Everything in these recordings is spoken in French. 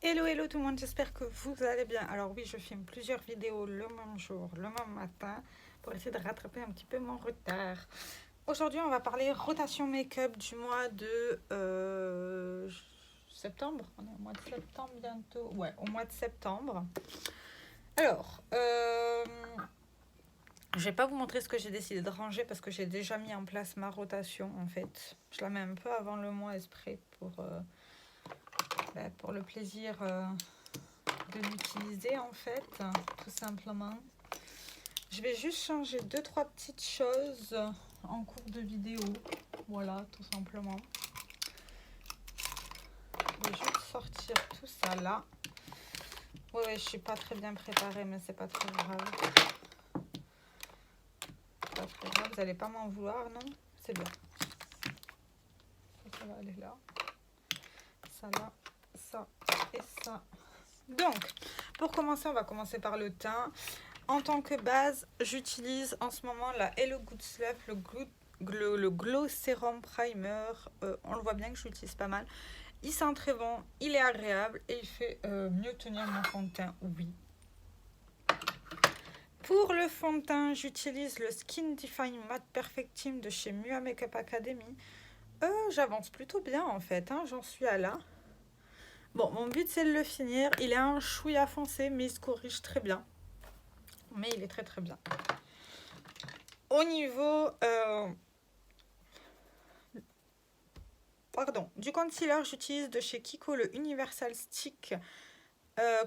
Hello, hello tout le monde, j'espère que vous allez bien. Alors oui, je filme plusieurs vidéos le même jour, le même matin, pour essayer de rattraper un petit peu mon retard. Aujourd'hui, on va parler rotation make-up du mois de septembre. On est au mois de septembre bientôt. Ouais, au mois de septembre. Alors, je vais pas vous montrer ce que j'ai décidé de ranger parce que j'ai déjà mis en place ma rotation en fait. Je la mets un peu avant le mois exprès pour le plaisir de l'utiliser en fait, tout simplement. Je vais juste changer 2-3 petites choses en cours de vidéo. Voilà, tout simplement. Je vais juste sortir tout ça là. Ouais, je suis pas très bien préparée, mais c'est pas très grave. Pas très grave, vous allez pas m'en vouloir, non? C'est bien. Ça va aller là. Ça là, ça et ça. Donc, pour commencer, on va commencer par le teint. En tant que base, j'utilise en ce moment la Hello Good Stuff, le Glow Serum Primer. On le voit bien que je l'utilise pas mal. Il sent très bon, il est agréable et il fait mieux tenir mon fond de teint, oui. Pour le fond de teint, j'utilise le Skin Define Matte Perfectime de chez Mua Makeup Academy. J'avance plutôt bien en fait, hein, j'en suis à là. Bon, mon but c'est de le finir. Il est un chouïa foncé, mais il se corrige très bien. Mais il est très très bien. Au niveau du concealer, j'utilise de chez Kiko le Universal Stick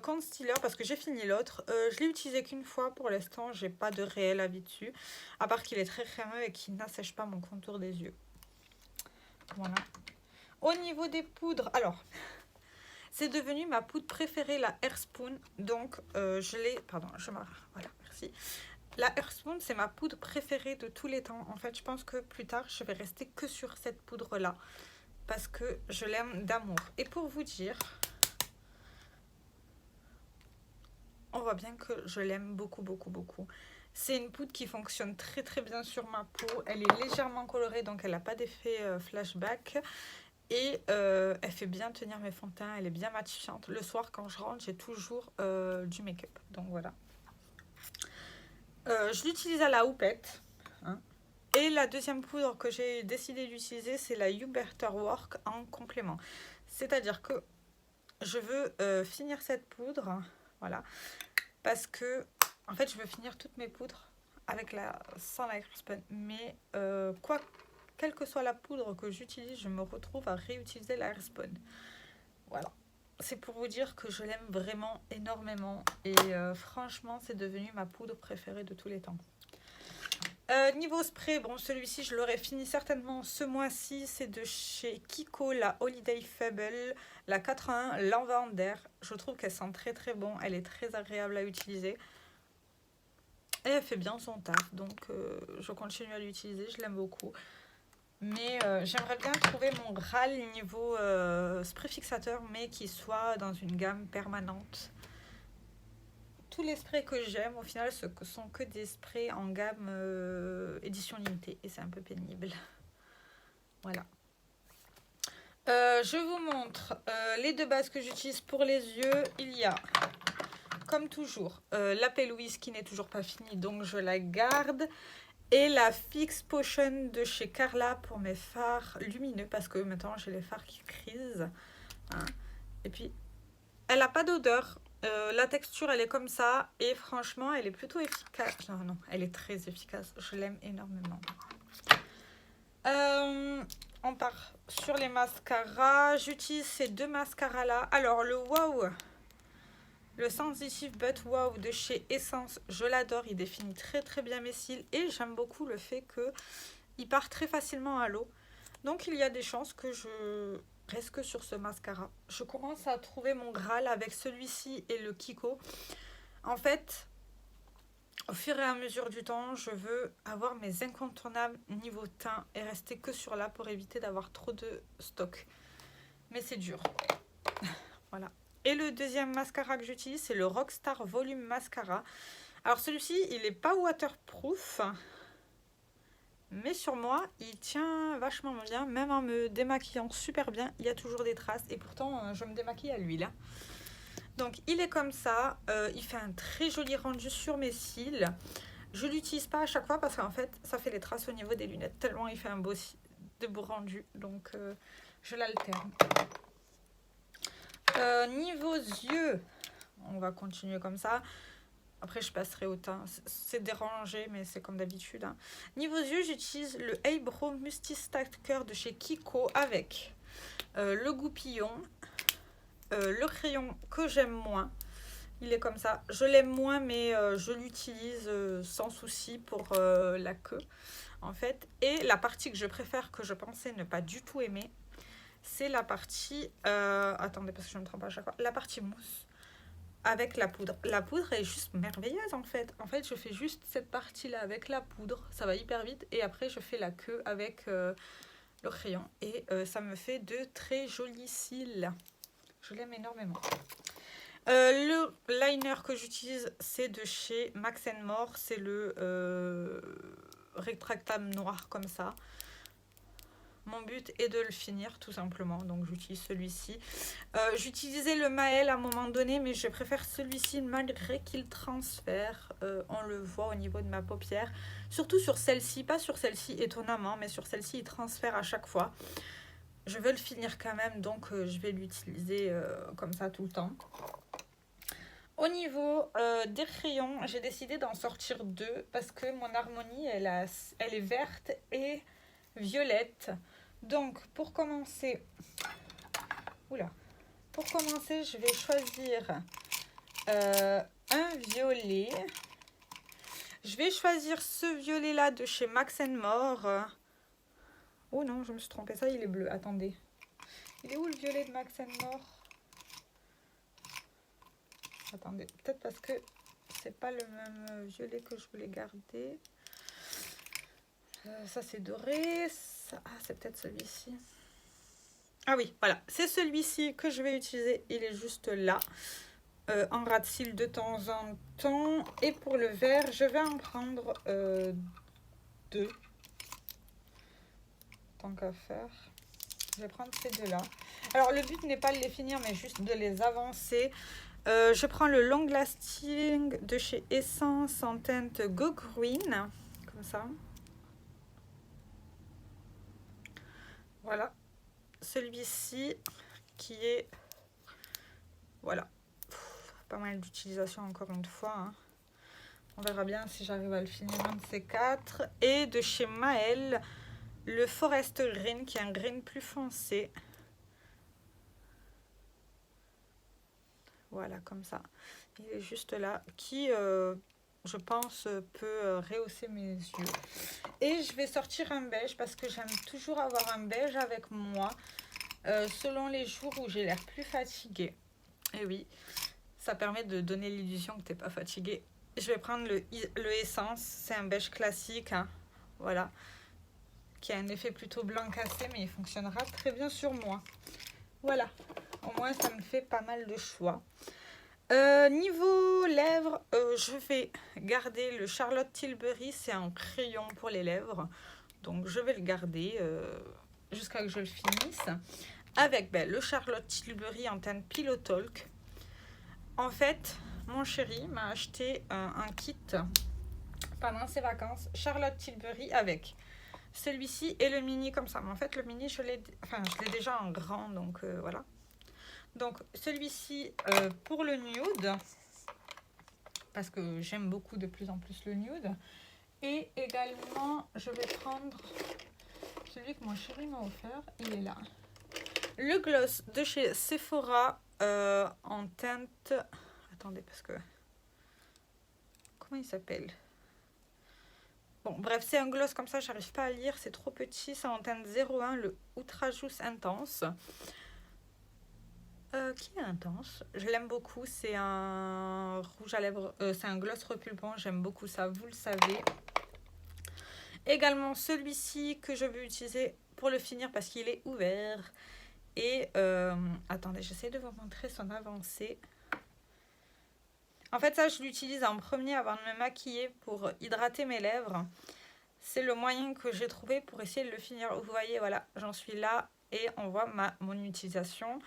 Concealer parce que j'ai fini l'autre. Je l'ai utilisé qu'une fois pour l'instant, j'ai pas de réel avis dessus. À part qu'il est très crémeux et qu'il n'assèche pas mon contour des yeux. Voilà. Au niveau des poudres, alors, c'est devenu ma poudre préférée, la Airspoon. Donc, je l'ai... Pardon, voilà, merci. La Airspoon, c'est ma poudre préférée de tous les temps. En fait, je pense que plus tard, je vais rester que sur cette poudre-là. Parce que je l'aime d'amour. Et pour vous dire, on voit bien que je l'aime beaucoup, beaucoup, beaucoup. C'est une poudre qui fonctionne très, très bien sur ma peau. Elle est légèrement colorée, donc elle n'a pas d'effet flashback. Et elle fait bien tenir mes fonds de teint. Elle est bien matifiante. Le soir, quand je rentre, j'ai toujours du make-up. Donc voilà. Je l'utilise à la houppette. Hein. Et la deuxième poudre que j'ai décidé d'utiliser, c'est la You Better Work en complément. C'est-à-dire que je veux finir cette poudre, voilà, parce que, en fait, je veux finir toutes mes poudres sans la Airspoon. Mais quelle que soit la poudre que j'utilise, je me retrouve à réutiliser la Airspoon. Voilà. C'est pour vous dire que je l'aime vraiment énormément. Et franchement, c'est devenu ma poudre préférée de tous les temps. Niveau spray, bon, celui-ci, je l'aurais fini certainement ce mois-ci. C'est de chez Kiko, la Holiday Fable, la 81 Lavender. Je trouve qu'elle sent très très bon. Elle est très agréable à utiliser. Et elle fait bien son taf. Donc, je continue à l'utiliser. Je l'aime beaucoup. Mais j'aimerais bien trouver mon Graal niveau spray fixateur, mais qui soit dans une gamme permanente. Tous les sprays que j'aime, au final, ce sont que des sprays en gamme édition limitée. Et c'est un peu pénible. Voilà. Je vous montre les deux bases que j'utilise pour les yeux. Il y a, comme toujours, l'Appel Louise qui n'est toujours pas finie, donc je la garde. Et la Fix Potion de chez Carla pour mes fards lumineux, parce que maintenant j'ai les fards qui frisent. Hein. Et puis, elle n'a pas d'odeur. La texture, elle est comme ça. Et franchement, elle est plutôt efficace. Non, elle est très efficace. Je l'aime énormément. On part sur les mascaras. J'utilise ces deux mascaras-là. Alors, le Wow, le Sensitive But Wow de chez Essence, je l'adore. Il définit très très bien mes cils. Et j'aime beaucoup le fait qu'il part très facilement à l'eau. Donc, il y a des chances que je reste que sur ce mascara. Je commence à trouver mon Graal avec celui-ci et le Kiko. En fait, au fur et à mesure du temps, je veux avoir mes incontournables niveau teint et rester que sur là pour éviter d'avoir trop de stock. Mais c'est dur. Voilà. Et le deuxième mascara que j'utilise, c'est le Rockstar Volume Mascara. Alors celui-ci, il n'est pas waterproof. Mais sur moi, il tient vachement bien. Même en me démaquillant super bien, il y a toujours des traces. Et pourtant, je me démaquille à l'huile. Donc il est comme ça, il fait un très joli rendu sur mes cils. Je l'utilise pas à chaque fois parce qu'en fait ça fait les traces au niveau des lunettes tellement il fait un de beau rendu, donc je l'alterne. Niveau yeux, on va continuer comme ça. Après je passerai au teint, c'est dérangé mais c'est comme d'habitude. Hein. Niveau yeux, j'utilise le Eyebrow Multistacker de chez Kiko avec le goupillon, le crayon que j'aime moins. Il est comme ça. Je l'aime moins, mais je l'utilise sans souci pour la queue, en fait. Et la partie que je préfère, que je pensais ne pas du tout aimer, c'est la partie... attendez, parce que je me trompe à chaque fois. La partie mousse avec la poudre. La poudre est juste merveilleuse, en fait. En fait, je fais juste cette partie-là avec la poudre. Ça va hyper vite. Et après, je fais la queue avec le crayon. Et ça me fait de très jolis cils. Je l'aime énormément. Le liner que j'utilise, c'est de chez Max More. C'est le rétractable noir comme ça. Mon but est de le finir tout simplement. Donc j'utilise celui-ci. J'utilisais le Maël à un moment donné, mais je préfère celui-ci malgré qu'il transfère. On le voit au niveau de ma paupière. Surtout sur celle-ci. Pas sur celle-ci étonnamment, mais sur celle-ci il transfère à chaque fois. Je veux le finir quand même, donc je vais l'utiliser comme ça tout le temps. Au niveau des crayons, j'ai décidé d'en sortir 2 parce que mon harmonie, elle est verte et violette. Donc, pour commencer, je vais choisir un violet. Je vais choisir ce violet-là de chez Max More. Oh non, je me suis trompée, ça, il est bleu. Attendez. Il est où le violet de Max More? Attendez, peut-être parce que c'est pas le même violet que je voulais garder. Ça c'est doré. Ça... Ah, c'est peut-être celui-ci. Ah oui, voilà. C'est celui-ci que je vais utiliser. Il est juste là. En ras de cils de temps en temps. Et pour le vert, je vais en prendre 2. Tant qu'à faire. Je vais prendre ces deux-là. Alors, le but n'est pas de les finir, mais juste de les avancer. Je prends le Long Lasting de chez Essence en teinte Go Green, comme ça. Voilà. Celui-ci qui est... Voilà. Pas mal d'utilisation encore une fois. Hein. On verra bien si j'arrive à le finir un de ces 4. Et de chez Maël, le Forest Green qui est un green plus foncé. Voilà, comme ça. Il est juste là. Qui, je pense, peut rehausser mes yeux. Et je vais sortir un beige parce que j'aime toujours avoir un beige avec moi. Selon les jours où j'ai l'air plus fatiguée. Et oui, ça permet de donner l'illusion que tu n'es pas fatiguée. Je vais prendre le Essence. C'est un beige classique. Hein. Voilà. Qui a un effet plutôt blanc cassé, mais il fonctionnera très bien sur moi. Voilà. Au moins, ça me fait pas mal de choix. Niveau lèvres, je vais garder le Charlotte Tilbury. C'est un crayon pour les lèvres. Donc, je vais le garder jusqu'à ce que je le finisse. Avec le Charlotte Tilbury en teinte Pillow Talk. En fait, mon chéri m'a acheté un kit pendant ses vacances. Charlotte Tilbury avec celui-ci et le mini comme ça. Mais en fait, le mini, je l'ai déjà en grand. Donc, voilà. Donc, celui-ci pour le nude. Parce que j'aime beaucoup de plus en plus le nude. Et également, je vais prendre celui que mon chéri m'a offert. Il est là. Le gloss de chez Sephora en teinte... Attendez, parce que... Comment il s'appelle? Bon, bref, c'est un gloss comme ça, j'arrive pas à lire, c'est trop petit. C'est en teinte 01, le Ultra Juice Intense. Qui est intense? Je l'aime beaucoup, c'est un rouge à lèvres, c'est un gloss repulpant, j'aime beaucoup ça, vous le savez. Également celui-ci que je vais utiliser pour le finir parce qu'il est ouvert. Et attendez, j'essaie de vous montrer son avancée. En fait, ça, je l'utilise en premier avant de me maquiller pour hydrater mes lèvres. C'est le moyen que j'ai trouvé pour essayer de le finir. Vous voyez, voilà, j'en suis là et on voit mon utilisation.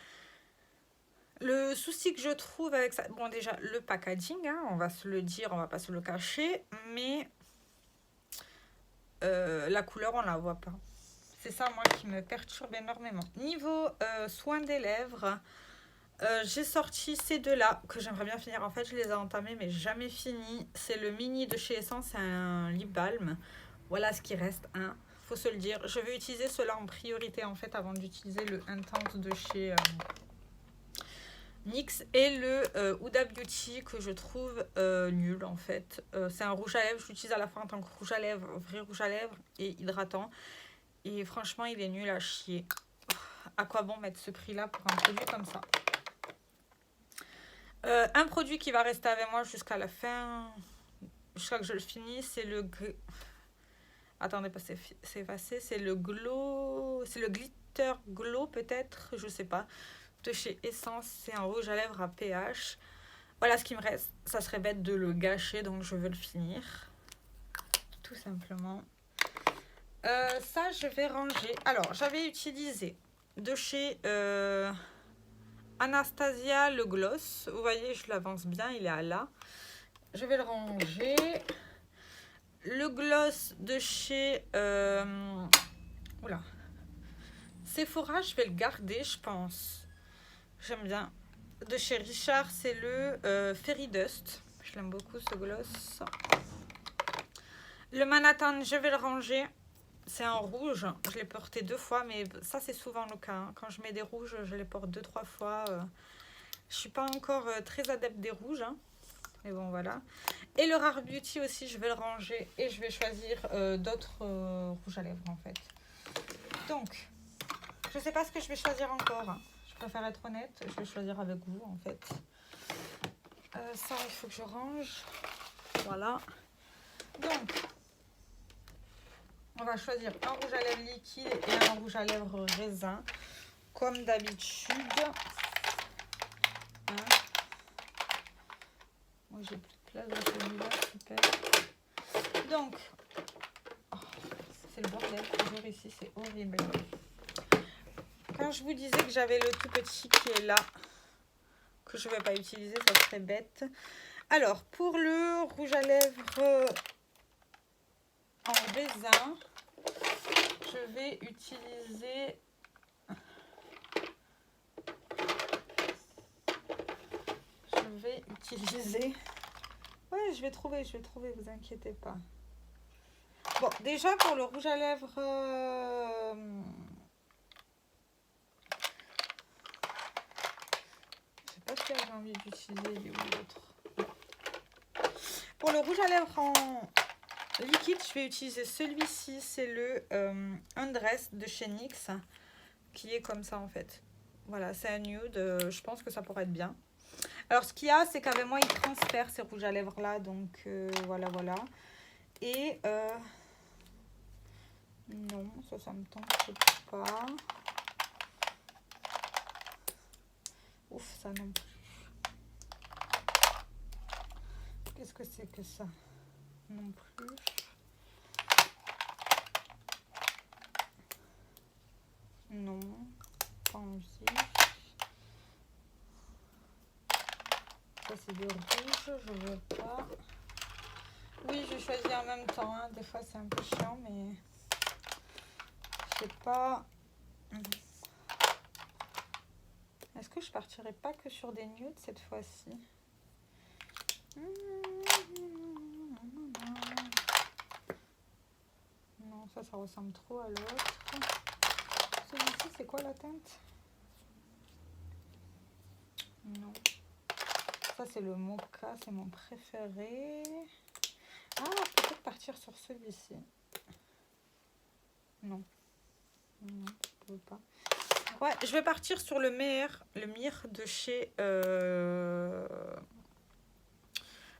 Le souci que je trouve avec ça, bon déjà le packaging, hein, on va se le dire, on va pas se le cacher, mais la couleur on la voit pas. C'est ça moi qui me perturbe énormément. Niveau soin des lèvres, j'ai sorti ces deux-là que j'aimerais bien finir. En fait je les ai entamés mais jamais fini. C'est le mini de chez Essence, c'est un lip balm. Voilà ce qui reste, hein. Faut se le dire. Je vais utiliser cela en priorité en fait avant d'utiliser le Intense de chez NYX et le Huda Beauty que je trouve nul en fait. C'est un rouge à lèvres, je l'utilise à la fois en tant que rouge à lèvres, vrai rouge à lèvres et hydratant. Et franchement il est nul à chier. À quoi bon mettre ce prix là pour un produit comme ça? Un produit qui va rester avec moi jusqu'à la fin, jusqu'à que je le finisse, c'est le... Attendez, pas c'est effacé, c'est le glow... C'est le glitter glow peut-être, je sais pas. De chez Essence, c'est un rouge à lèvres à pH. Voilà ce qui me reste. Ça serait bête de le gâcher, donc je veux le finir. Tout simplement. Ça, je vais ranger. Alors, j'avais utilisé de chez Anastasia le gloss. Vous voyez, je l'avance bien, il est à là. Je vais le ranger. Le gloss de chez oula, Sephora, je vais le garder, je pense. J'aime bien. De chez Richard, c'est le Fairy Dust. Je l'aime beaucoup ce gloss. Le Manhattan, je vais le ranger. C'est un rouge. Je l'ai porté 2 fois, mais ça c'est souvent le cas, hein. Quand je mets des rouges, je les porte 2-3 fois. Je suis pas encore très adepte des rouges, hein. Mais bon, voilà. Et le Rare Beauty aussi, je vais le ranger. Et je vais choisir d'autres rouges à lèvres, en fait. Donc, je sais pas ce que je vais choisir encore. Je préfère être honnête. Je vais choisir avec vous, en fait. Ça, il faut que je range. Voilà. Donc, on va choisir un rouge à lèvres liquide et un rouge à lèvres raisin. Comme d'habitude. Hein. Moi, j'ai plus de place dans celui-là. Super. Donc, oh, c'est le bordel toujours ici. C'est horrible. Quand je vous disais que j'avais le tout petit qui est là, que je ne vais pas utiliser, ça serait bête. Alors, pour le rouge à lèvres en raisin, je vais utiliser... Ouais, je vais trouver, vous inquiétez pas. Bon, déjà pour le rouge à lèvres... Je sais pas si j'ai envie d'utiliser l'autre. Pour le rouge à lèvres en liquide, je vais utiliser celui-ci. C'est le Undress de chez NYX, qui est comme ça en fait. Voilà, c'est un nude. Je pense que ça pourrait être bien. Alors, ce qu'il y a, c'est qu'avec moi, il transfère ces rouges à lèvres-là. Donc, voilà, voilà. Et... non, ça me tente pas. Ouf, ça non plus. Qu'est-ce que c'est que ça? Non plus. Non, pas envie. Ça c'est du rouge, je veux pas. Oui, je choisis en même temps, hein. Des fois c'est un peu chiant, mais je sais pas. Est-ce que je partirai pas que sur des nudes cette fois-ci? Non, ça ressemble trop à l'autre. Celui-ci, c'est quoi la teinte? Non. Ça, c'est le mocha, c'est mon préféré. Ah, peut-être partir sur celui-ci. Non. Non, je peux pas. Ouais, je vais partir sur le Mire de chez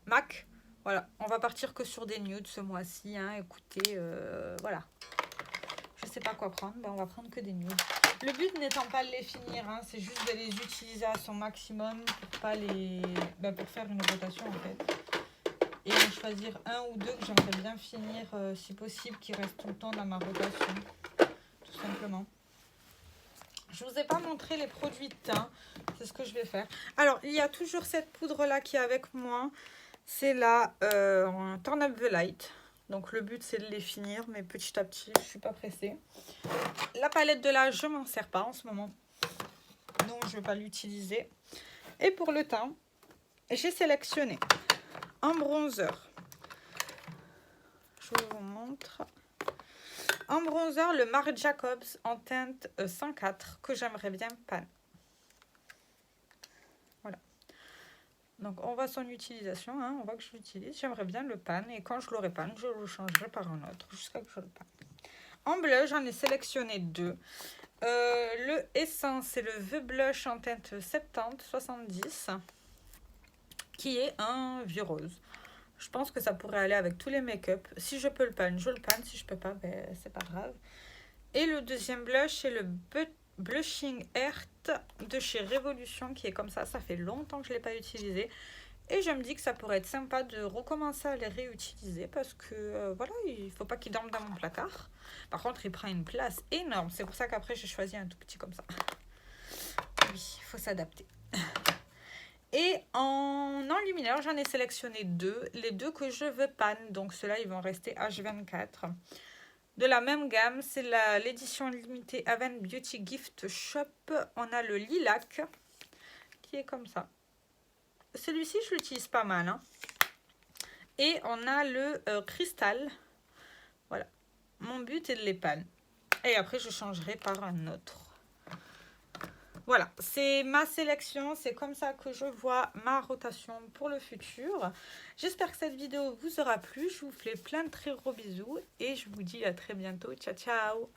MAC. Voilà, on va partir que sur des nudes ce mois-ci. Hein. Écoutez, voilà. Je sais pas quoi prendre, ben on va prendre que des nudes. Le but n'étant pas de les finir, hein, c'est juste de les utiliser à son maximum pour pas les, pour faire une rotation en fait. Et en choisir un ou deux que j'aimerais bien finir, si possible, qui restent tout le temps dans ma rotation, tout simplement. Je vous ai pas montré les produits de teint. C'est ce que je vais faire. Alors, il y a toujours cette poudre-là qui est avec moi. C'est la Turn Up the Light. Donc, le but, c'est de les finir. Mais petit à petit, je suis pas pressée. La palette de là, je m'en sers pas en ce moment. Donc, je vais pas l'utiliser. Et pour le teint, j'ai sélectionné un bronzer. Je vous montre. Un bronzer, le Marc Jacobs en teinte 104 que j'aimerais bien pan. Voilà. Donc on voit son utilisation, hein, on voit que je l'utilise. J'aimerais bien le pan et quand je l'aurai pan, je le changerai par un autre jusqu'à que je le pan. En blush, j'en ai sélectionné deux. Le Essence, c'est le The Blush en teinte 70-70 qui est un vieux rose. Je pense que ça pourrait aller avec tous les make-up. Si je peux le pan, je le pan. Si je peux pas, ben, c'est pas grave. Et le deuxième blush, c'est le Blushing Earth de chez Révolution qui est comme ça. Ça fait longtemps que je ne l'ai pas utilisé. Et je me dis que ça pourrait être sympa de recommencer à les réutiliser parce que voilà, il ne faut pas qu'il dorme dans mon placard. Par contre, il prend une place énorme. C'est pour ça qu'après, j'ai choisi un tout petit comme ça. Oui, il faut s'adapter. Et en enlumineur, j'en ai sélectionné deux. Les deux que je veux pan. Donc ceux-là, ils vont rester H24. De la même gamme, c'est l'édition limitée Aven Beauty Gift Shop. On a le lilac qui est comme ça. Celui-ci, je l'utilise pas mal. Hein. Et on a le cristal. Voilà. Mon but est de les pan. Et après, je changerai par un autre. Voilà, c'est ma sélection, c'est comme ça que je vois ma rotation pour le futur. J'espère que cette vidéo vous aura plu, je vous fais plein de très gros bisous et je vous dis à très bientôt. Ciao, ciao!